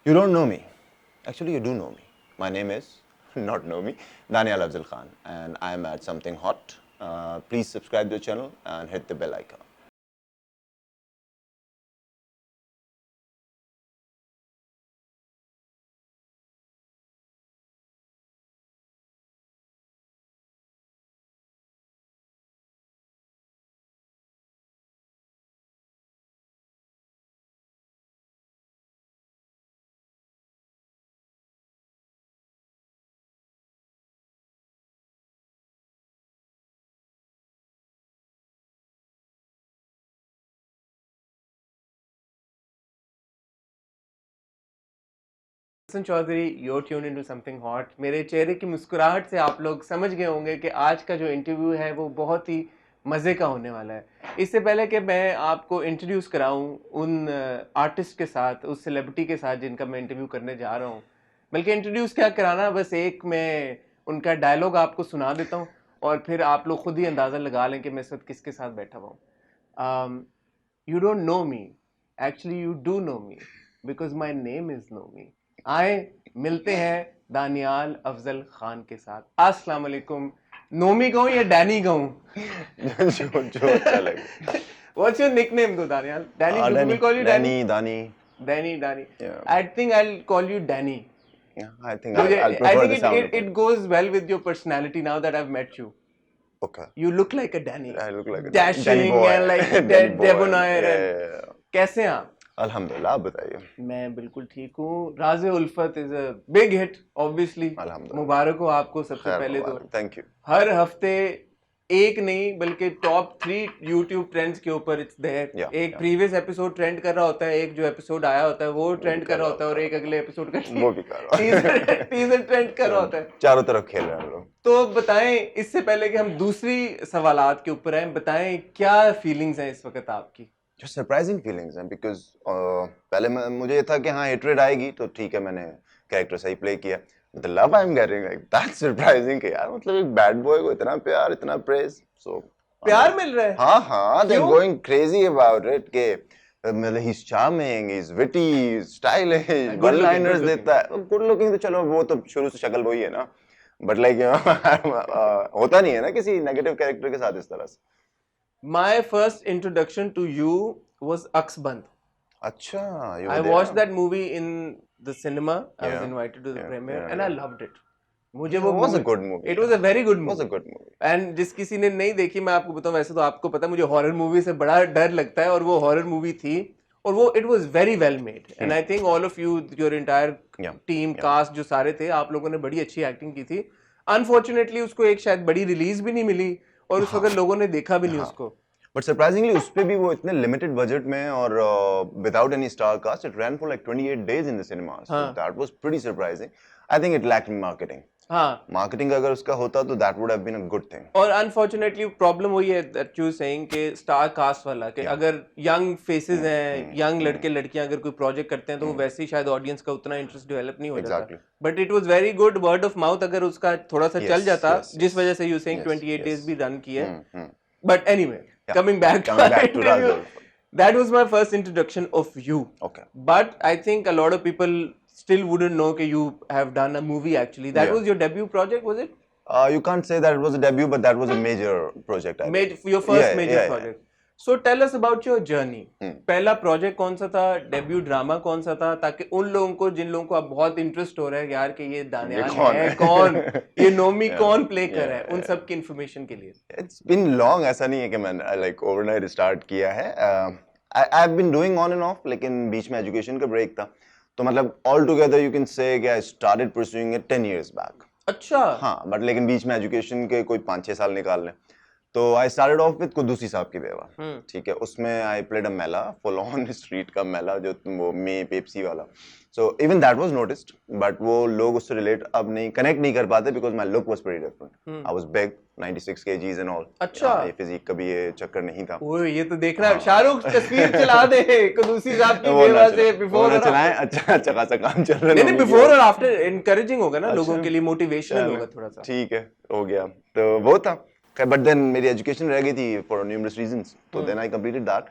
You don't know me. Actually, you do know me. My name is, not know me, Daniel Afzal Khan, and I am at Something Hot. Please subscribe to the channel and hit the bell icon. Hasan Chaudhary, you're tuned into something hot। मेरे चेहरे की मुस्कुराहट से आप लोग समझ गए होंगे कि आज का जो इंटरव्यू है वो बहुत ही मज़े का होने वाला है। इससे पहले कि मैं आपको इंट्रोड्यूस कराऊं उन आर्टिस्ट के साथ, उस सेलिब्रिटी के साथ जिनका मैं इंटरव्यू करने जा रहा हूं, बल्कि इंट्रोड्यूस क्या कराना, बस एक मैं उनका डायलॉग आपको सुना देता हूं और फिर आप लोग खुद ही अंदाज़ा लगा लें कि मैं इस वक्त किसके साथ बैठा हुआ हूँ। You don't know me, actually you do know me because my name is know me। आए मिलते हैं दानियाल अफजल खान के साथ। अस्सलाम वालेकुम। नोमी कहूँ या डैनी कहूँ? जो अच्छा लगे। What's your nickname though, Daniel? Danny, do Danny, people call you Danny? Danny. Danny. Yeah. I think I'll call you Danny. Yeah, I think मुझे I'll I prefer think the sound of it goes well with your personality now that I've met you. Okay. You look like a Danny. I look like a Danny Dashing boy. and like Danny boy. debonair and Yeah. कैसे हैं आप? अल्हम्दुलिल्लाह, आप बताइए। मैं बिल्कुल ठीक हूँ। राज़े उल्फत is a big hit obviously. अल्हम्दुलिल्लाह। मुबारक हो आपको सबसे खैर पहले तो। मुबारक, थैंक यू। हर हफ्ते एक नहीं बल्कि टॉप 3 यूट्यूब ट्रेंड्स के ऊपर इट्स देयर। Yeah, एक yeah. प्रीवियस एपिसोड ट्रेंड कर रहा होता है, एक जो एपिसोड आया होता है वो ट्रेंड कर रहा होता है और एक अगले एपिसोड का वो भी कर रहा टीजर ट्रेंड कर रहा होता है। चारों तरफ खेल रहे हैं हम लोग। तो बताएं, इससे पहले कि हम दूसरी सवालात के ऊपर आए, बताएं क्या फीलिंग्स हैं इस वक्त आपकी? जो सरप्राइजिंग फीलिंग्स हैं बिकॉज पहले मुझे ये था कि हाँ हेट्रेड आएगी तो ठीक है, मैंने कैरेक्टर सही प्ले किया। The love I am getting, like that's surprising कि यार मतलब एक बैड बॉय को इतना प्यार, इतना प्रेज। सो प्यार मिल रहा है? हाँ, दे आर क्यों? गोइंग क्रेजी अबाउट इट के मतलब he is charming, he is witty, stylish, one liners देता है। गुड लुकिंग तो चलो वो तो शुरू से शक्ल वही है ना, बट लाइक होता नहीं है ना किसी नेगेटिव कैरेक्टर के साथ इस तरह से। My first introduction to you was Aksband। अच्छा, you I were there? watched that movie in the cinema. I was Yeah, invited to the yeah, premiere yeah, and I yeah. loved it। मुझे Yeah, वो it was a movie, good movie. it was a very good It was a movie। good movie. And जिस किसी ने नहीं देखी, मैं आपको बताऊं, वैसे तो आपको पता है मुझे हॉरर मूवी से बड़ा डर लगता है और वो हॉरर मूवी थी और वो it was very well made and I think all of you, your entire Yeah, team yeah. Cast जो सारे थे, आप लोगों ने बड़ी अच्छी एक्टिंग की थी। अनफॉर्चुनेटली उसको एक शायद बड़ी रिलीज भी नहीं मिली और उस वक्त लोगों ने देखा भी नहीं उसको। बट सरप्राइजिंगली उस पे भी वो इतने लिमिटेड बजट में और without any star cast it ran for like 28 days in the cinema, so that was pretty surprising. I think it lacked marketing. हाँ, मार्केटिंग अगर उसका होता तो that would have been a good thing. और unfortunately problem वही है that you saying कि star cast वाला कि अगर यंग फेसेस हैं, यंग लड़के लड़कियां अगर कोई प्रोजेक्ट करते हैं तो वो वैसे ही शायद ऑडियंस का उतना इंटरेस्ट डेवलप नहीं हो जाता। But it was very good word of mouth, अगर उसका थोड़ा सा चल जाता, जिस वजह से यू सेइंग 28 days भी रन किए। But anyway, coming back to interview, that was my first introduction of you। Okay. But I think a lot of people still wouldn't know that you have done a movie actually। That was your debut project, was it? You can't say that it was a debut, but that was a major project I did. Your first major project। So tell us about your journey। पहला project कौन सा था, debut drama कौन सा था, ताकि उन लोगों को जिन लोगों को अब बहुत इंटरेस्ट हो रहा है यार कि ये दानियाल है कौन, ये नोमी कौन प्ले कर रहा है, उन सब की इंफॉर्मेशन के लिए। It's been long, ऐसा नहीं है कि मैंने like overnight start किया है। I've been doing on and off, लेकिन बीच में एजुकेशन का ब्रेक था, तो मतलब all together you can say कि I started pursuing it 10 years back। अच्छा। हाँ, बट लेकिन बीच में एजुकेशन के कोई 5-6 साल निकाल लें तो I started off with Quddusi साहब की बेवा। ठीक है, उसमें I played a Mela, full on street का मेला, जो वो मे पेप्सी वाला। So even that was noticed, but वो लोग उससे रिलेट अब नहीं कनेक्ट नहीं कर पाते because my look was pretty different. I was big, 96 kgs and all. अच्छा, ये फिजिक का भी ये चक्कर नहीं था। ओए ये तो देख रहा है शाहरुख, तस्वीर चला दे कुद्दूसी साहब की बेवा से बिफोर और चलाएं। अच्छा खासा काम चल रहा है। नहीं, बिफोर और आफ्टर एनकरेजिंग होगा ना लोगों के लिए, मोटिवेशनल होगा थोड़ा सा। ठीक है, हो गया तो वो था। बट देन मेरी एजुकेशन रह गई थी फॉर न्यूमरस रीजंस, तो देन आई कंप्लीटेड दैट।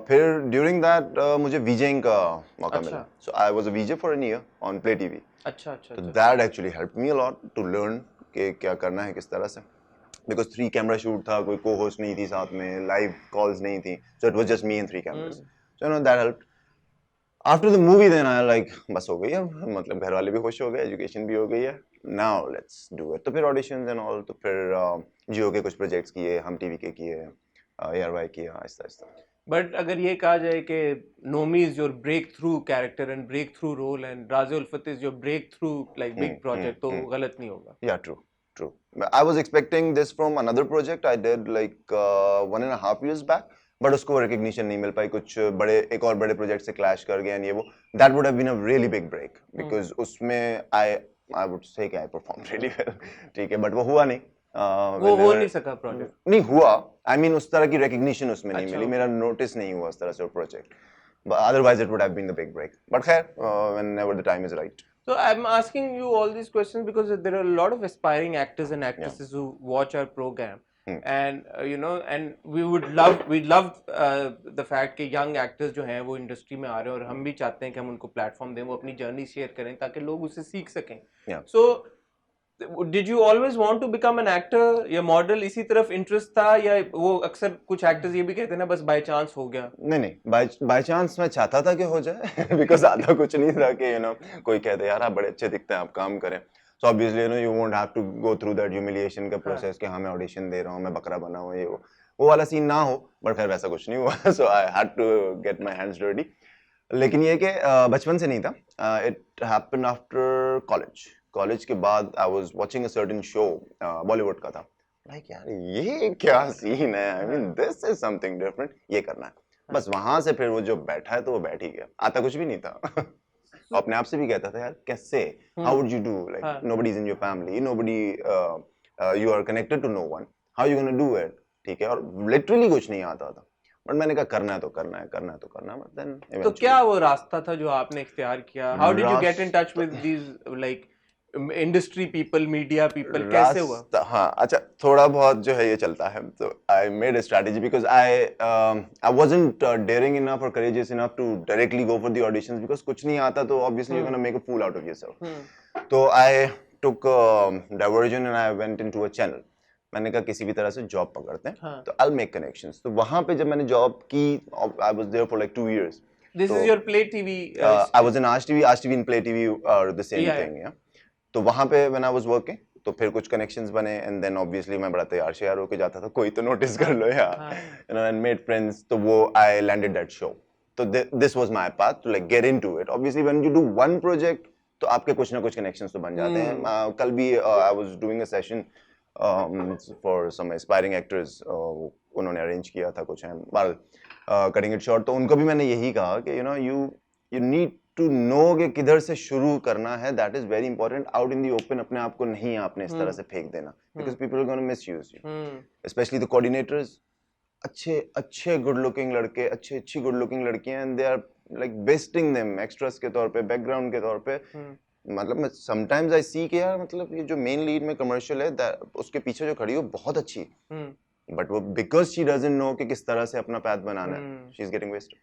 फिर ड्यूरिंग दैट मुझे वीजेइंग का मौका अच्छा। मिला, so I was a VJ for an year on Play TV. अच्छा अच्छा तो अच्छा। That actually help me a lot to learn कि क्या करना है किस तरह से, बिकॉज 3 कैमरा शूट था, कोई को होस्ट नहीं थी साथ में, लाइव कॉल्स नहीं थी, so it was just me and 3 cameras, so you know that help. After the movie then I like बस हो गई अब, मतलब घर वाले भी खुश हो गए, एजुकेशन भी हो गई है, नाउ लेट्स डू इट। तो फिर ऑडिशंस एंड ऑल, तो फिर जियो के कुछ प्रोजेक्ट्स किए, हम टीवी के किए, ARY किया, आहिस्ता आहिस्ता। बट अगर ये कहा जाए कि Nomi is your breakthrough character and breakthrough role and Razi Ulfat is your breakthrough like big project, तो गलत नहीं होगा? Yeah, true, true. I was expecting this from another project I did like 1.5 years back, but उसको recognition नहीं मिल पाई, कुछ बड़े एक और बड़े प्रोजेक्ट से क्लैश कर गए, and ये वो that would have been a really big break because उसमें I would say कि I performed really well, ठीक है, but वो हुआ नहीं। वो हो नहीं सका प्रोजेक्ट? नहीं हुआ, I mean उस तरह की recognition उसमें नहीं अच्छा, मिली, okay. मेरा notice नहीं हुआ उस तरह से वो project, but otherwise it would have been the big break, but खैर whenever the time is right. So I'm asking you all these questions because there are a lot of aspiring actors and actresses who watch our program, and you know, and we'd love the fact कि young actors जो हैं वो industry में आ रहे हैं, और हम भी चाहते हैं कि हम उनको प्लेटफॉर्म दें, वो अपनी जर्नी शेयर करें ताकि लोग उससे सीख सकें। Yeah. So did you always want to become an actor या मॉडल, इसी तरफ इंटरेस्ट था, या वो अक्सर कुछ एक्टर्स ये भी कहते हैं ना बस बाय चांस हो गया? नहीं, बाय चांस मैं चाहता था कि हो जाए बिकॉज आता कुछ नहीं था कि कोई कहते यार आप बड़े अच्छे दिखते हैं, आप काम करें, so obviously you won't have to go through that humiliation का प्रोसेस कि हाँ मैं ऑडिशन दे रहा हूँ, मैं बकरा बना हूँ, ये वो वाला सीन ना हो, बट खैर वैसा कुछ नहीं हुआ, so I had to get my hands dirty. लेकिन ये कि बचपन से नहीं था, इट हैपेंड आफ्टर कॉलेज के बाद I was watching a certain show, Bollywood का था, लाइक यार ये क्या सीन है, I mean this is something different, ये करना है, बस वहां से फिर वो जो बैठा है तो वो बैठ ही गया, आता कुछ भी नहीं था अपने आप से भी कहता था यार कैसे, how would you do, like nobody is in your family, nobody you are connected to no one, how you gonna do it, ठीक है, और लिटरली कुछ नहीं आता था, बट मैंने कहा करना है तो करना है, करना है तो करना है, बट देन तो क्या वो रास्ता था जो आपने इख्तियार किया? How did you get in touch with these like industry people, media people, कैसे हुआ? हाँ, अच्छा थोड़ा बहुत जो है ये चलता है, तो I made a strategy because I wasn't daring enough और courageous enough to directly go for the auditions, because कुछ नहीं आता तो obviously you gonna make a fool out of yourself, so I took diversion and I went into a channel, मैंने कहा किसी भी तरह से जॉब पकड़ते हैं, तो आई मेक कनेक्शंस, तो वहां पे जब मैंने जॉब की, I was there for like 2 years. This is your Play TV? I was in Aaj TV and Play TV are the same thing, yeah. तो वहां पे when I was working, तो फिर कुछ connections बने, and then obviously मैं बड़ा तैयार श्यार होके जाता था, कोई तो notice कर लो यार, you know, and made friends, तो वो I landed that show, तो this was my path to like get into it. Obviously when you do one project, तो आपके कुछ ना कुछ connections तो बन जाते हैं, कल भी I was doing a session for some aspiring actors, उन्होंने arrange किया था कुछ है, कटिंग इट शॉर्ट, तो उनको भी मैंने यही कहा कि you know you need to know कि किधर से शुरू करना है, that is very important, out in the open अपने आप को नहीं आपने इस तरह से फेंक देना, because people are gonna misuse you, specially the coordinators, अच्छे गुड लुकिंग लड़के, अच्छी गुड लुकिंग लड़कियां, and they are like wasting them extras के तौर पे, बैकग्राउंड के तौर पे, मतलब मैं समटाइम्स आई सी कि यार मतलब ये जो मेन लीड में कमर्शियल है उसके पीछे जो खड़ी हो बहुत अच्छी, बट वो बिकॉज शी डजंट नो कि किस तरह से अपना पैथ बनाना है, शी इज गेटिंग वेस्टेड।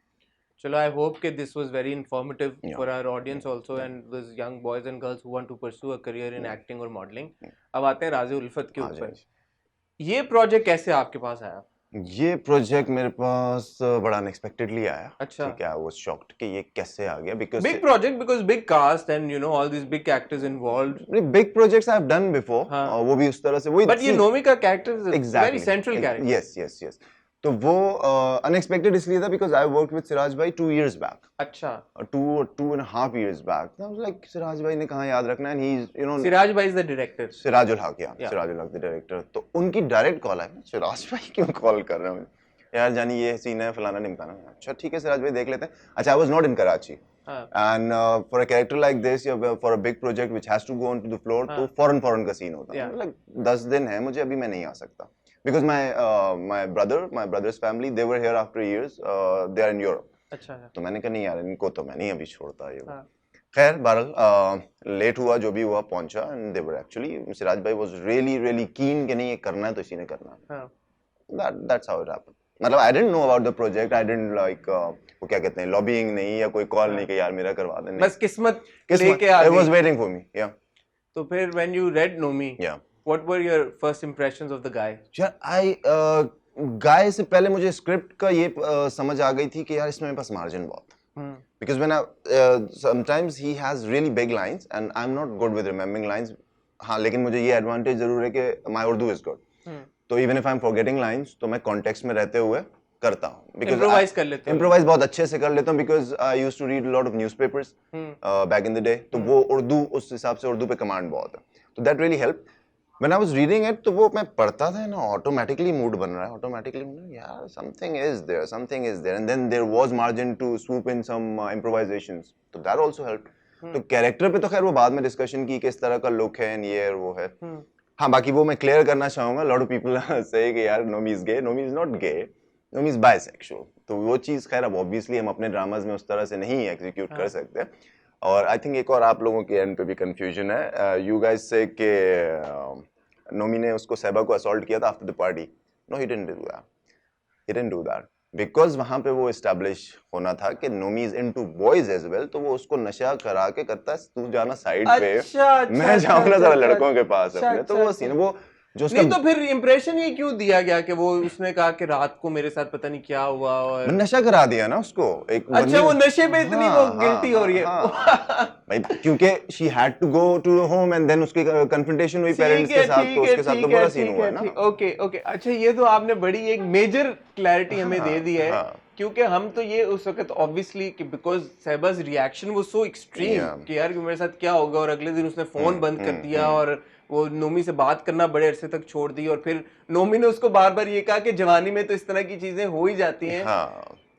चलो, I hope that this was very informative for our audience also, and those young boys and girls who want to pursue a career in acting or modeling. अब आते हैं राज़ी उल्फत के ऊपर। ये project कैसे आपके पास आया? ये प्रोजेक्ट मेरे पास बड़ा अनएक्सपेक्टेडली आया। अच्छा, ठीक है, आई वाज शॉक्ड कि ये कैसे आ गया, because big project, because big cast and you know all this big actors involved. Big projects I have done before, वो भी उस तरह से वही, बट ये नोमी का character is very central character. Yes, तो वो अनएक्सपेक्टेड इसलिए था because I worked with Siraj भाई 2 years बैक। अच्छा, 2.5 years back. I was like Siraj भाई ने कहाँ याद रखना है, he is you know, Siraj भाई इज द डायरेक्टर, सिराजुल हक, सिराजुल हक द डायरेक्टर, तो उनकी डायरेक्ट कॉल है, सिराज भाई क्यों कॉल कर रहे हो यार, जानी ये सीन है फलाना ढिमकाना, अच्छा ठीक है सिराज भाई देख लेते हैं। अच्छा, I was not in Karachi, and for a character like this, for a big project which has to go on to the floor, तो फॉरेन का सीन होता है, लाइक 10 दिन है मुझे, अभी मैं नहीं आ सकता, because my brothers family, they were here after years, they are in Europe. अच्छा, तो मैंने कहा नहीं यार, इनको तो मैं नहीं अभी छोड़ता ये। खैर बहरहाल लेट हुआ, जो भी हुआ पहुंचा, and they were actually, Siraj भाई वाज रियली कीन कि नहीं ये करना है तो इसी ने करना है, दैट्स हाउ इट हैपेंड। मतलब I didn't know about the project, I didn't like वो क्या कहते हैं लॉबिंग नहीं या कोई कॉल नहीं कि यार मेरा करवा दे, नहीं बस किस्मत लेके आ इट गई। वाज वेटिंग फॉर मी, या तो फिर व्हेन यू रेड नोमी, या what were your first impressions of the guy? यार आई गाय से पहले मुझे स्क्रिप्ट का ये समझ आ गई थी कि यार इसमें मेरे पास मार्जिन बहुत है, because when sometimes he has really big lines and I'm not good with remembering lines. हाँ, लेकिन मुझे ये एडवांटेज जरूर है कि my Urdu is good. तो even if I'm forgetting lines तो मैं context में रहते हुए करता हूँ, Improvise कर लेते हो? improvise बहुत अच्छे से कर लेता हूँ because I used to read a lot of newspapers back in the day. तो वो उर्दू उस हिसाब से उर्दू पे कमांड बहुत है, तो that really helped. When I was reading it, तो वो मैं पढ़ता था ना, automatically mood बन रहा है, automatically यार something is there, and then there was margin to swoop in some improvisations, तो that also helped. तो कैरेक्टर पे तो खैर वो बाद में डिस्कशन की किस तरह का लुक है, ये वो है। हाँ, बाकी वो मैं क्लियर करना चाहूंगा, lot of people say कि यार Nomi is gay, Nomi is not gay, Nomi is bisexual. तो वो चीज़ खैर अब ऑब्वियसली हम अपने ड्रामाज में उस तरह से नहीं एग्जीक्यूट कर सकते। और आई थिंक एक और आप लोगों के एंड पे भी कंफ्यूजन है, यू गाइस से कि नोमी ने उसको सहबा को असॉल्ट किया था after the party. No, he didn't do that because वहां पे वो एस्टैब्लिश होना था कि Nomi is into boys as well, तो वो उसको नशा करा के करता है, तू जाना साइड पे, मैं जाऊंगा जरा लड़कों के पास अपने, तो वो सीन वो जो उसका नहीं, तो फिर इंप्रेशन ये क्यों दिया गया कि वो उसने कहा कि रात को मेरे साथ पता नहीं क्या हुआ और नशा करा दिया ना उसको एक अच्छा वो नशे पे इतनी वो गिल्टी हो रही है भाई, क्योंकि she had to go to home and then उसकी कन्फ्रंटेशन हुई पेरेंट्स के साथ, तो उसके साथ तो बड़ा सीन हुआ ना। ओके ओके, अच्छा ये तो आपने बड़ी एक मेजर क्लैरिटी हमें दे दी है, क्योंकि हम तो ये उस वक्त ऑब्वियसली कि बिकॉज सहबाज रिएक्शन वो सो एक्सट्रीम कि यार मेरे साथ क्या होगा, और अगले दिन उसने फोन बंद कर दिया और वो नोमी से बात करना बड़े अरसे तक छोड़ दी, और फिर नोमी ने उसको बार बार ये कहा कि जवानी में तो इस तरह की चीजें हो ही जाती हैं।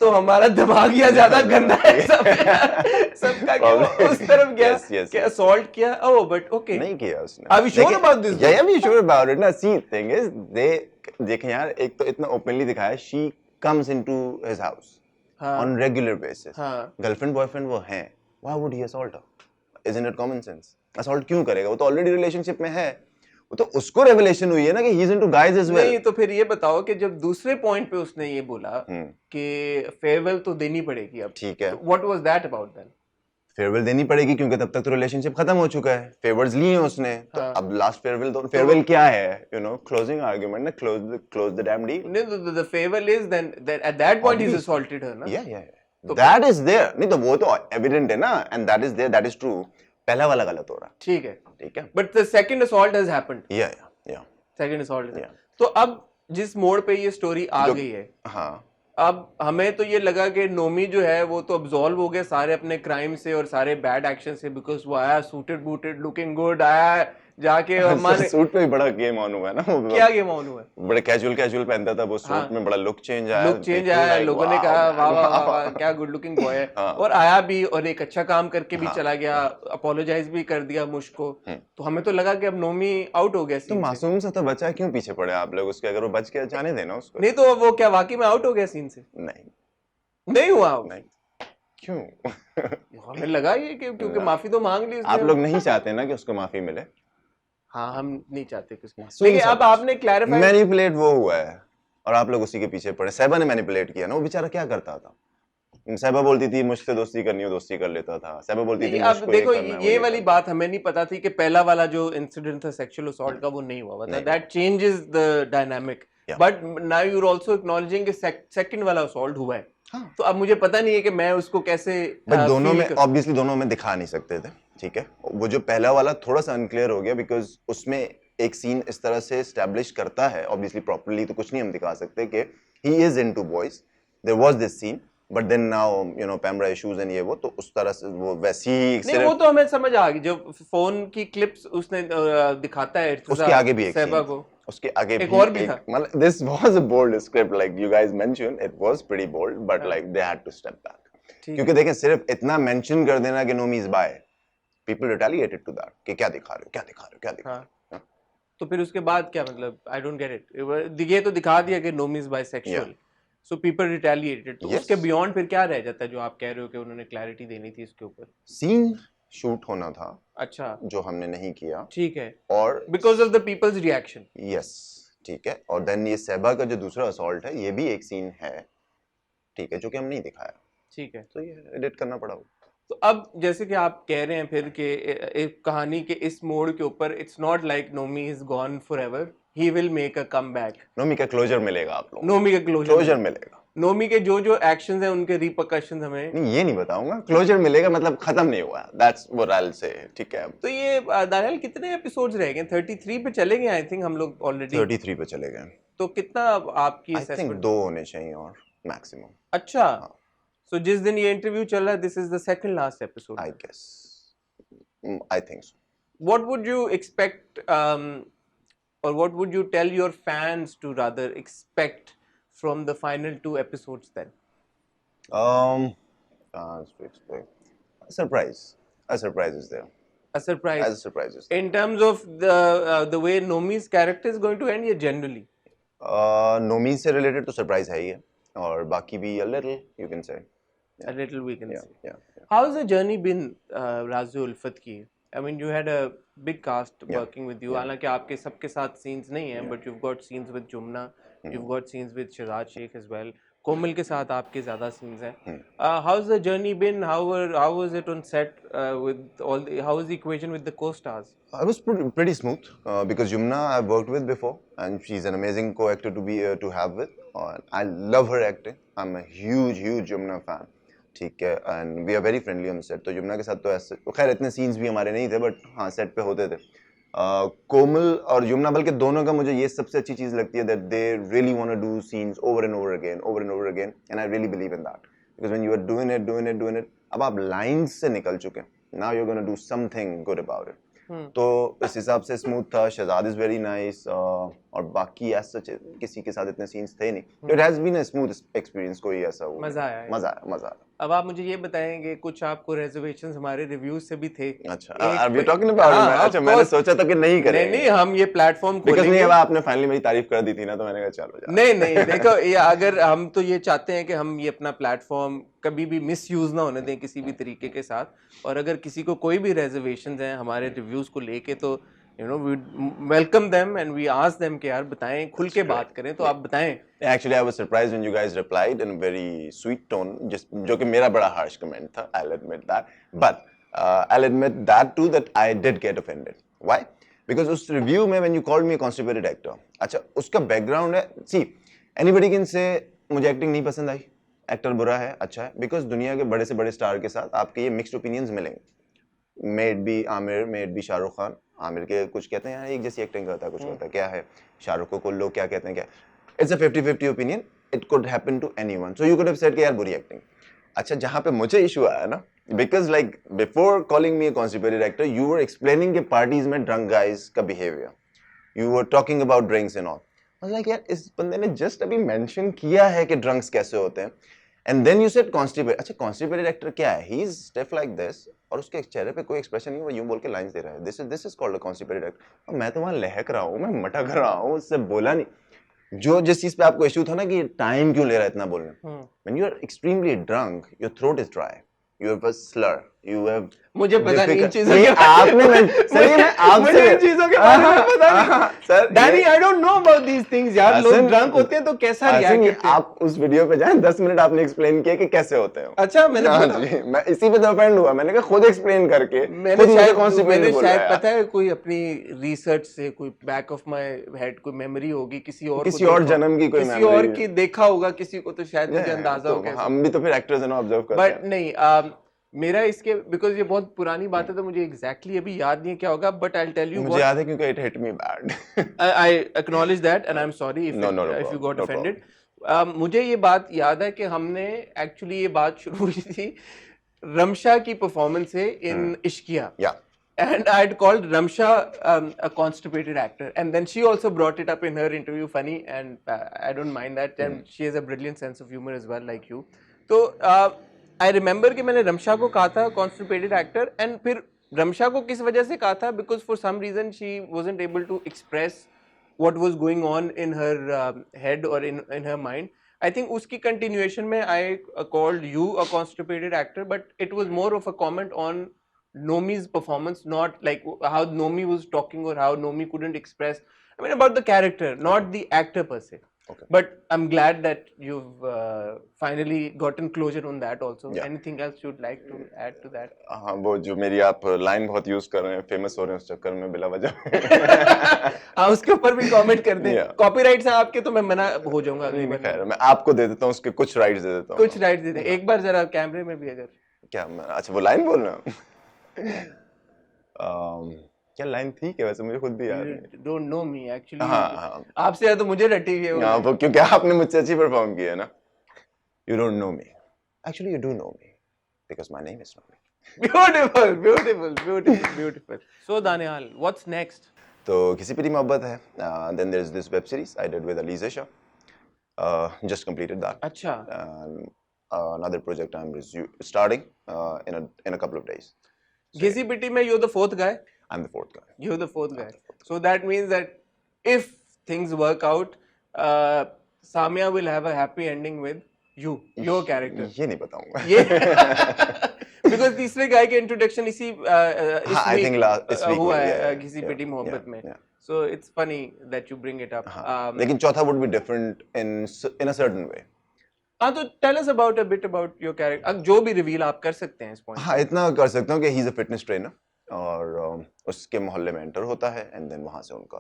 तो हमारा दिमाग या ज्यादा गंदा है सबका कि वो उस तरफ गया कि असॉल्ट किया। ओह बट ओके, नहीं किया उसने। Are we sure about this? Yeah, we sure about it ना। See, thing is they देखें यार, एक तो इतना ओपनली दिखाया, she comes into his house on regular basis, girlfriend boyfriend वो हैं, why would he assault her? Isn't it common sense? Assault क्यों करेगा, वो तो ऑलरेडी रिलेशनशिप में है, वो तो उसको रेवलेशन हुई है ना कि he is into guys as well. नहीं, तो फिर ये बताओ कि जब दूसरे पॉइंट पे उसने ये बोला कि फेयरवेल तो देनी पड़ेगी अब, ठीक है, what was that about then? Farewell देनी पड़ेगी क्योंकि तब तक तो रिलेशनशिप खत्म हो चुका है, फेवर्स लिए हैं उसने, तो अब लास्ट फेयरवेल, तो फेयरवेल क्या है, यू नो, क्लोजिंग आर्गुमेंट ना, क्लोज द डैम डील। नहीं, the farewell is then at that point he is assaulted her ना। या दैट इज देयर, नहीं तो वो तो एविडेंट है ना, and that is there, that is true. पहला वाला गलत हो रहा, ठीक है, but the second assault has happened. या सेकंड असॉल्ट। तो अब जिस मोड़ पे ये स्टोरी आ गई है, हाँ, अब हमें तो ये लगा कि नोमी जो है वो तो अब्सॉल्व हो गया सारे अपने क्राइम से और सारे बैड एक्शन से, बिकॉज वो आया सूटेड बूटेड लुकिंग गुड, आया जाके सूट पे बड़ा गेम ऑन हुआ है ना, वो क्या गेम ऑन हुआ है, बड़े कैजुअल पहनता था वो सूट में, बड़ा लुक चेंज आया, लोगों ने कहा वाह वाह वाह क्या गुड लुकिंग बॉय है, और आया भी और एक अच्छा काम करके भी चला गया, अपोलोजाइज भी कर दिया मुझको, तो हमें तो लगा कि अब नोमी आउट हो गया। तो मासूम सा तो बच्चा, क्यों पीछे पड़े आप लोग उसके, अगर वो बच गया जाने देना उसको। नहीं तो वो क्या वाकई में आउट हो गया सीन से? नहीं हुआ, नहीं क्यों? हमें लगा ये कि क्योंकि माफी तो मांग ली उसने, आप लोग नहीं चाहते ना कि उसको माफी मिले। हाँ, हम नहीं चाहते किसको, लेकिन अब आपने क्लैरिफाई, मैनिपुलेट वो हुआ है और आप लोग उसी के पीछे पड़े। सहबा ने मैनिपुलेट किया ना, वो बेचारा क्या करता था, सहबा बोलती थी मुझसे दोस्ती करनी हो दोस्ती कर लेता था, सहबा बोलती थी अब देखो ये वाली बात हमें नहीं पता थी कि पहला वाला जो इंसिडेंट था सेक्सुअल असॉल्ट का वो नहीं हुआ था, that changes the dynamic, but now you are also acknowledging कि सेकंड वाला असॉल्ट हुआ है। तो अब मुझे पता नहीं है कि मैं उसको कैसे, दोनों में ऑब्वियसली दोनों में दिखा नहीं सकते थे, ठीक है, वो जो पहला वाला थोड़ा सा अनक्लियर हो गया बिकॉज उसमें एक सीन इस तरह से एस्टैब्लिश करता है, ऑब्वियसली प्रॉपर्ली तो कुछ नहीं हम दिखा सकते कि he is into boys, there was this scene, but then now you know PEMRA issues and ये वो, तो उस तरह से वो वैसी नहीं, वो तो हमें समझ आ गई, जो फोन की क्लिप्स उसने दिखाता है उसके आगे भी एक सहबा को, उसके आगे एक और भी था, मतलब this was a bold script like you guys mention, it was pretty bold but like they had to step back, क्योंकि देखें सिर्फ इतना मेंशन कर देना कि Nomi is bi, people retaliated to that कि क्या दिखा रहे हो। तो फिर उसके बाद क्या, मतलब आई डोंट गेट इट, ये तो दिखा दिया कि Nomi is bisexual, so people retaliated, तो उसके बियॉन्ड फिर क्या रह जाता है जो आप कह रहे हो कि उन्होंने क्लैरिटी देनी थी इसके ऊपर? सीन शूट होना था, अच्छा, जो हमने नहीं किया, ठीक है, और because of the people's reaction, yes, ठीक है, और देन ये सहबा का जो दूसरा असॉल्ट है ये भी एक सीन है, ठीक है, जो कि हम नहीं दिखाया, ठीक है। तो ये एडिट करना पड़ा। तो अब जैसे कि आप कह रहे हैं फिर कि एक कहानी के इस मोड़ के ऊपर it's not like Nomi is gone forever, he will make a comeback. Nomi का क्लोजर मिलेगा आप लोगों को, नोमी का क्लोजर मिलेगा। नोमी के जो जो एक्शंस हैं उनके रिपरकशंस हमें नहीं, ये नहीं बताऊंगा, क्लोजर मिलेगा, मतलब खत्म नहीं हुआ, that's what I will say, ठीक है। तो ये दानियल कितने एपिसोड्स रह गए? 33 पे चले गए आई थिंक हम लोग ऑलरेडी। 33 पे चले गए। तो कितना आपकी आई थिंक असेसमेंट? 2 होने चाहिए और मैक्सिमम। अच्छा, हाँ, सो जिस दिन ये इंटरव्यू चल रहा है this is the second last episode. I guess, I think so. What would you expect, or what would you tell your fans to rather expect from the final 2 episodes then? Fans to expect a surprise. A surprise is there. A surprise. As a surprise is there. In terms of the way Nomi's character is going to end, yeah, generally. Nomi से related तो surprise है ही है, और बाकी भी a little you can say. A little we can Yeah, say. yeah, yeah. How's the journey been, Razu Ulfat ki? I mean, you had a big cast Yeah, working with you. yeah. हालांकि आपके सबके साथ scenes नहीं हैं, but you've got scenes with Jumna, you've got scenes with Shahzad Sheikh as well. कोमल के साथ आपके ज़्यादा scenes हैं. How's the journey been? How was it on set with all the, how was the equation with the co-stars? I was pretty smooth because Jumna I've worked with before and she's an amazing co-actor to be to have with. I love her acting. I'm a huge Jumna fan. ठीक है, and we are very friendly on set. तो जुमना के साथ तो ऐसे खैर इतने scenes भी हमारे नहीं थे, बट हाँ सेट पे होते थे। कोमल और जुमना, बल्कि दोनों का मुझे ये सबसे अच्छी चीज़ लगती है that they really want to do scenes over and over again and I really believe in that, because when you are doing it अब आप लाइन्स से निकल चुके हैं, now you are gonna do something good about it. तो इस हिसाब से स्मूथ था। शहजाद इज वेरी नाइस, और बाकी ऐसा किसी के साथ इतने सीन्स थे नहीं। It has been a smooth experience, कोई ऐसा वो मजा आया। अब आप मुझे ये बताएंगे, कुछ आपको रिजर्वेशंस हमारे रिव्यूज से भी थे। अच्छा, are we talking about it? अच्छा, मैंने सोचा था कि नहीं करेंगे। नहीं, हम ये प्लेटफॉर्म खोलेंगे। नहीं, अब आपने फाइनली मेरी तारीफ कर दी थी ना, तो मैंने कहा चलो जा। नहीं, देखो ये अगर हम तो ये चाहते हैं कि हम ये अपना प्लेटफॉर्म कभी भी मिसयूज ना होने दें किसी भी तरीके के साथ, और अगर किसी को कोई भी रिजर्वेशंस हैं हमारे रिव्यूज को लेके, तो you know we welcome them and we ask them कि यार बताएं, खुल के बात करें, तो आप बताएं। Actually, I was surprised when you guys replied in a very sweet tone, जो कि मेरा बड़ा harsh comment था, I'll admit that. But I'll admit that too, that I did get offended. Why? Because उस review में when you called me a constipated actor, अच्छा उसका background है, see, anybody can say मुझे acting नहीं पसंद आई, actor बुरा है, अच्छा है, बिकॉज दुनिया के बड़े से बड़े स्टार के साथ आपके ये मिक्स्ड ओपिनियंस मिलेंगे। May it be Aamir, may it be Shahrukh Khan. Aamir के कुछ कहते हैं यार एक जैसी एक्टिंग करता है, कुछ होता है, क्या है शाहरुख को लोग क्या कहते हैं, क्या, it's a 50-50 opinion, it could happen to anyone, so you could have said कि यार बुरी एक्टिंग। अच्छा, जहाँ पे मुझे इशू आया ना, because like before calling me a constipated actor, you were explaining के पार्टीज में ड्रंक गाइज का behaviour, you were talking about drinks and all. Like यार इस बंदे ने जस्ट अभी मेंशन किया है कि ड्रंक्स कैसे होते हैं, and then you said constipated. अच्छा, कॉन्स्टिपेटेड एक्टर क्या है? He is stiff like this, और उसके चेहरे पे कोई एक्सप्रेशन नहीं, वो यूं बोल के लाइंस दे रहा है, this is called a constipated actor. और मैं तो वहां लहक रहा हूँ, मैं मटक रहा हूँ, उससे बोला नहीं। जो जिस चीज पे आपको इश्यू था ना कि टाइम क्यों ले रहा है इतना बोलने, when you are extremely drunk, your throat is dry, you have a slur, you have, मुझे पता नहीं इन चीजों के आपने मुझे इन चीजों के बारे में पता नहीं sir. Danny, I don't know about these things यार। लोग ड्रंक होते हैं तो कैसा रिएक्ट करते हैं? आप उस वीडियो पे जाएं, 10 मिनट आपने एक्सप्लेन किया कि कैसे होते हैं। अच्छा, मैंने जी, मैं इसी पे तो ऑफेंड हुआ, मैंने कहा खुद एक्सप्लेन करके, मैंने शायद पता है कोई अपनी रिसर्च से कोई बैक ऑफ माय हेड कोई मेमोरी होगी, किसी और जन्म की, किसी और की देखा होगा किसी को, तो शायद मुझे अंदाजा हो गया। हम भी तो फिर एक्टर्स हैं ना, ऑब्जर्व करते हैं। बट नहीं, मेरा इसके, बिकॉज ये बहुत पुरानी बात है तो मुझे एग्जैक्टली अभी याद नहीं है क्या होगा, but I will tell you. मुझे याद है क्योंकि it hit me bad. I acknowledge that and I am sorry if you got offended. मुझे ये बात याद है कि हमने एक्चुअली ये बात शुरू हुई थी रमशा की परफॉर्मेंस से इन Ishqiya, and I had called Ramsha a constipated actor, and then she also brought it up in her interview, funny, and I don't mind that, and she has a brilliant sense of humor as well, like you. तो I remember कि मैंने रमशा को कहा था constipated actor, and फिर रमशा को किस वजह से कहा था, because for some reason she wasn't able to express what was going on in her head और in her mind. I think उसकी कंटिन्यूएशन में I called you a constipated actor, but it was more of a comment on Nomi's performance, not like how Nomi was talking or how Nomi couldn't express. I mean about the character, not the actor per se. Okay. But I'm glad that you've finally gotten closure on that also. Yeah. Anything else you'd like to add to that? हाँ, वो जो मेरी आप line बहुत use कर रहे हैं, famous हो रहे हैं उस चक्कर में बिला वजह। हाँ, उसके ऊपर भी कमेंट कर दें। Yeah. कॉपीराइट्स हैं आपके तो मैं मना हो जाऊंगा अगली नहीं बार। खैर, मैं आपको दे देता हूँ, उसके कुछ राइट्स दे देता हूँ। कुछ राइट्स दे दें, एक बार जरा कैमरे में भी अगर। क्या अच्छा वो लाइन बोल रहे हो? क्या लाइन थी क्या, वैसे मुझे खुद भी याद नहीं। Don't know me actually. हाँ आपसे ज्यादा तो मुझे रटी हुई है वो। हाँ, वो क्योंकि आपने मुझसे अच्छी परफॉर्म की है ना। You don't know me, actually you do know me because my name is Nomi. Beautiful beautiful beautiful beautiful. So Daniyal, what's next? तो किसी पीरी मोहब्बत है, then there is this web series I did with Aliza Shah, just completed that. अच्छा। Another project I'm starting in a couple of days. घिसी पिटी में you're the fourth guy? I'm the fourth guy. You're the fourth guy. So that means that if things work out, Samia will have a happy ending with you, your character. ये नहीं बताऊंगा। ये because तीसरे guy के introduction इस I think this week हुआ में, है yeah, घिसी yeah, पिटी मोहब्बत yeah, में। yeah. So it's funny that you bring it up. लेकिन चौथा would be different in a certain way. हाँ, तो tell us about a bit about your character. जो भी reveal आप कर सकते हैं इस point। हाँ, इतना कर सकता हूँ कि he is a fitness trainer और उसके मोहल्ले में एंटर होता है एंड देन वहां से उनका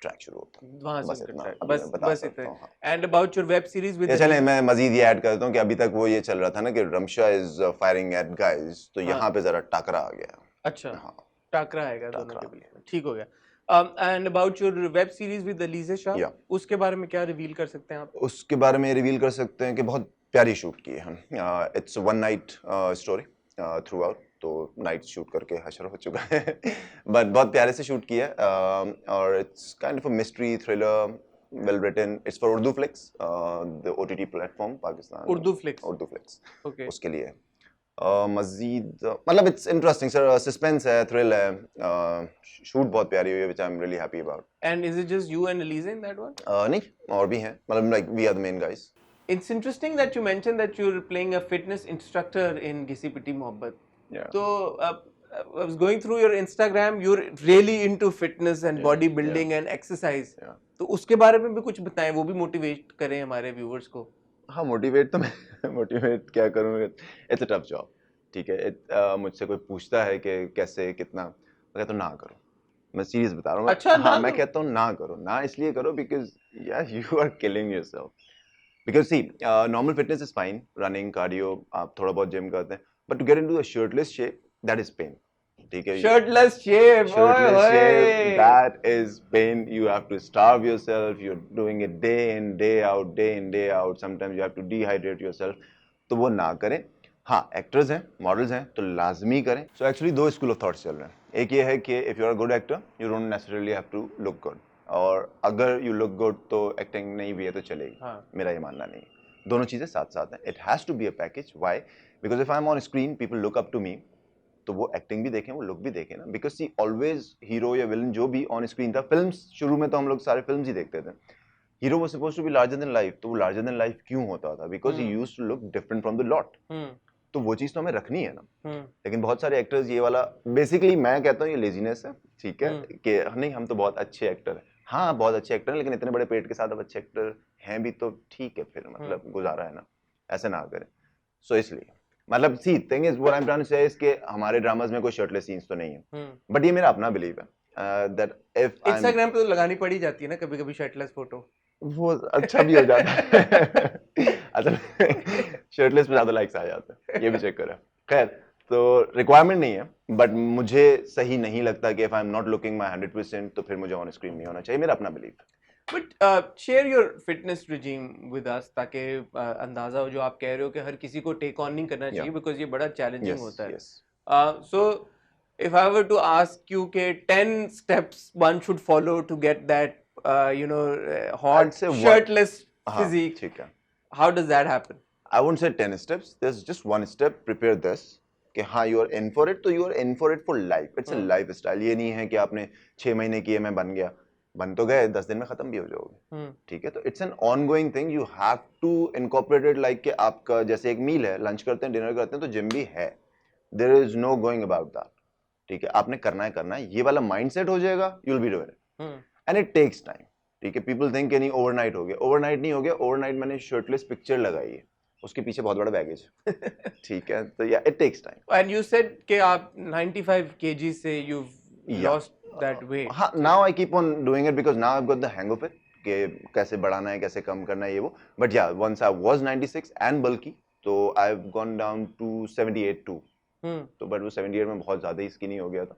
ट्रैक शुरू होता है। वहां से बस उनका इतना track, अभी बस मैं बता बस सकता इतना। हूँ, हाँ। And about your web series with ये चले मैं मजीद ये ऐड करता हूँ कि अभी तक वो ये चल रहा था ना कि Ramsha is firing at guys, तो हाँ। यहाँ पे जरा टकरा आ गया। अच्छा, हाँ, टाकरा आएगा दोनों टाकरा के बीच में, ठीक हो गया। And about your web series with Aliza Shah, Yeah. उसके बारे में क्या रिवील कर सकते हैं आप? उसके बारे में रिवील कर सकते हैं कि बहुत प्यारी शूट की है हम। It's one night story through out, तो नाइट शूट करके हशर हो चुका है बट बहुत प्यारे से शूट किया है और it's kind of a mystery thriller, well written. It's for Urdu Flicks, the OTT platform Pakistan. Urdu Flicks, okay, उसके लिए मजीद मतलब इट्स इंटरेस्टिंग सर, सस्पेंस है, थ्रिल है, शूट बहुत प्यारी हुई है which I am really happy about. And is it just you and Aliza in that one? नहीं, और भी हैं, मतलब like we are the main guys. It's interesting that you mentioned that you're playing a fitness instructor in Ghisi Piti Mohabbat. Yeah. So I was going through your Instagram. You're really into fitness and bodybuilding and exercise. Yeah. तो उसके बारे में भी कुछ बताएं, वो भी motivate करें हमारे व्यूअर्स को। हाँ, मोटिवेट तो मैं मोटिवेट क्या करूँ, इट्स अ टफ जॉब, ठीक है। मुझसे कोई पूछता है कि कैसे कितना, मैं कहता हूँ ना करो, मैं सीरियस बता रहा हूँ। अच्छा, हाँ, मैं कहता हूँ ना करो, ना इसलिए करो बिकॉज यार you are killing yourself. Because see normal fitness is fine, running, cardio, आप थोड़ा बहुत जिम करते हैं, but to get into a shirtless shape that is pain, ठीक है। Shirtless shape, Shirtless ओए, shape, ओए। that is pain. You have to starve yourself. You're doing it day in, day out, day in, day out. Sometimes you have to dehydrate yourself. तो वो ना करें। हाँ, actors हैं, मॉडल्स हैं, तो लाजमी करें। सो एक्चुअली दो स्कूल ऑफ थॉट्स चल रहे हैं। एक ये है कि if you are good actor, you don't necessarily have to look good, और अगर यू लुक गुड तो एक्टिंग नहीं भी है तो चलेगी। हाँ। मेरा ये मानना नहीं है, दोनों चीज़ें साथ साथ हैं। It has to be a package. Why? Because if I am on screen, people look up to me, तो वो एक्टिंग भी देखें, वो लुक भी देखें ना। बिकॉज सी ऑलवेज हीरो या विलन जो भी ऑन स्क्रीन था, फिल्म्स शुरू में तो हम लोग सारे फिल्म्स ही देखते थे, hero was supposed to be larger than life. तो वो लार्जर देन लाइफ क्यों होता था? Because he used to look different from the lot. तो वो चीज़ तो हमें रखनी है ना। लेकिन बहुत सारे एक्टर्स ये वाला, बेसिकली मैं कहता हूँ ये लेजीनेस है, ठीक है, कि नहीं हम तो बहुत अच्छे एक्टर हैं। हाँ, बहुत अच्छे एक्टर हैं, लेकिन इतने बड़े पेट के साथ अब अच्छे एक्टर हैं भी तो ठीक है, फिर मतलब गुजारा है ना, ऐसे ना करें। सो इसलिए मतलब see thing is what I am trying to say is कि हमारे ड्रामास में कोई शर्टलेस सीन्स तो नहीं है, बट ये मेरा अपना बिलीव है दैट इफ इंस्टाग्राम पे तो लगानी पड़ी जाती है ना कभी कभी शर्टलेस फोटो, वो अच्छा भी हो जाता है अच्छा शर्टलेस पे ज्यादा लाइक्स आ जाते हैं, ये भी चेक करें। खैर, तो रिक्वायरमेंट नहीं है, बट मुझे सही नहीं लगता कि if I am not looking my 100% तो फिर मुझे ऑन स्क्रीन नहीं होना चाहिए, मेरा अपना बिलीव है। But share your fitness regime with us, ताकि अंदाजा हो जो आप कह रहे हो कि हर किसी को टेक ऑन नहीं करना चाहिए, बिकॉज ये बड़ा चैलेंजिंग होता है। So if I were to ask you के 10 steps one should follow to get that you know hot shirtless physique, ठीक है, how does that happen? I won't say 10 steps, there's just one step, prepare this कि हाँ you are in for it, तो you are in for it for life, it's a lifestyle। ये नहीं है कि आपने 6 महीने किए मैं बन गया, बन तो गए, 10 दिन में खत्म भी हो जाओगे, ठीक है। तो it's an ongoing thing, you have to incorporate it, like कि आपका जैसे एक मील है, लंच करते हैं, डिनर करते हैं, तो जिम भी है, there is no going about that, ठीक है। आपने करना है, ये वाला माइंडसेट हो जाएगा, you'll be doing it। And it takes time, ठीक है. पीपल थिंक कि नहीं ओवरनाइट हो गया, ओवरनाइट नहीं हो गया. ओवरनाइट मैंने शर्टलेस पिक्चर लगाई है, उसके पीछे बहुत बड़ा बैगेज. ठीक है, तो या it takes time. And you said कि आप 95 kg से you've Yeah. lost that weight. हाँ, now I keep on doing it because now I've got the hang of it कि कैसे बढ़ाना है, कैसे कम करना है, ये वो. But yeah, once I was 96 and bulky, तो I've gone down to 78 too. तो but वो 78 में बहुत ज़्यादा ही skinny हो गया था.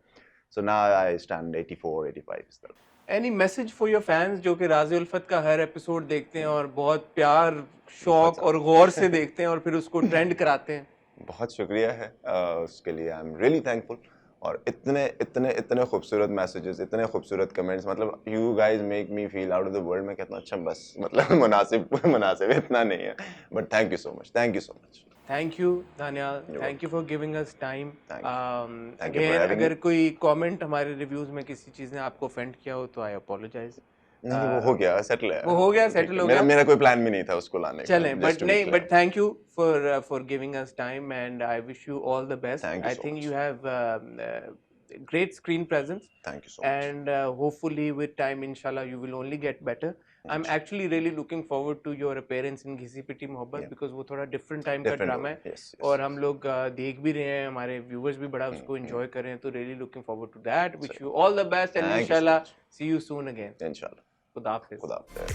So now I stand 84, 85 इस तरह. Any message for your fans जो कि राज़ी उल्फत का हर एपिसोड देखते हैं और बहुत प्यार, शौक और गौर से देखते हैं और फिर उसको ट्रेंड कराते हैं? बहुत शुक्रिया है उसके लिए. आई एम रियली थैंकफुल. और इतने इतने इतने खूबसूरत मैसेजेस, इतने खूबसूरत कमेंट्स, मतलब you guys make me feel out of the world. मैं कहता हूँ अच्छा बस, मतलब मुनासिब इतना नहीं है, but thank you so much, thank you so much. Thank you, Daniel. Thank you for giving us time. Thank you. Thank you for Again, having अगर me. कोई कमेंट हमारे रिव्यूज में किसी चीज़ ने आपको ऑफेंड किया हो तो आई अपोलोजाइज. नहीं, वो हो गया, सेटल है. वो हो गया, ठीक settle है. हो मेरा गया. मेरा कोई प्लान भी नहीं था उसको लाने का. चलें, just बट to be नहीं, clear. But thank you for giving us time and I wish you all the best. Thank you I so think much. you have great screen presence. Thank you so much. And hopefully with time inshallah you will only get better. I'm actually really looking forward to your appearance in घिसी पिटी मोहब्बत Yeah. because वो थोड़ा different time का Different drama role. है Yes, yes, और yes. हम लोग देख भी रहे हैं, हमारे व्यूअर्स भी बड़ा उसको enjoy कर रहे हैं, तो really looking forward to that. Wish Sure. you all the best and Thank you so inshallah much. see you soon again. इंशाल्लाह. खुदा हाफिज. खुदा हाफिज.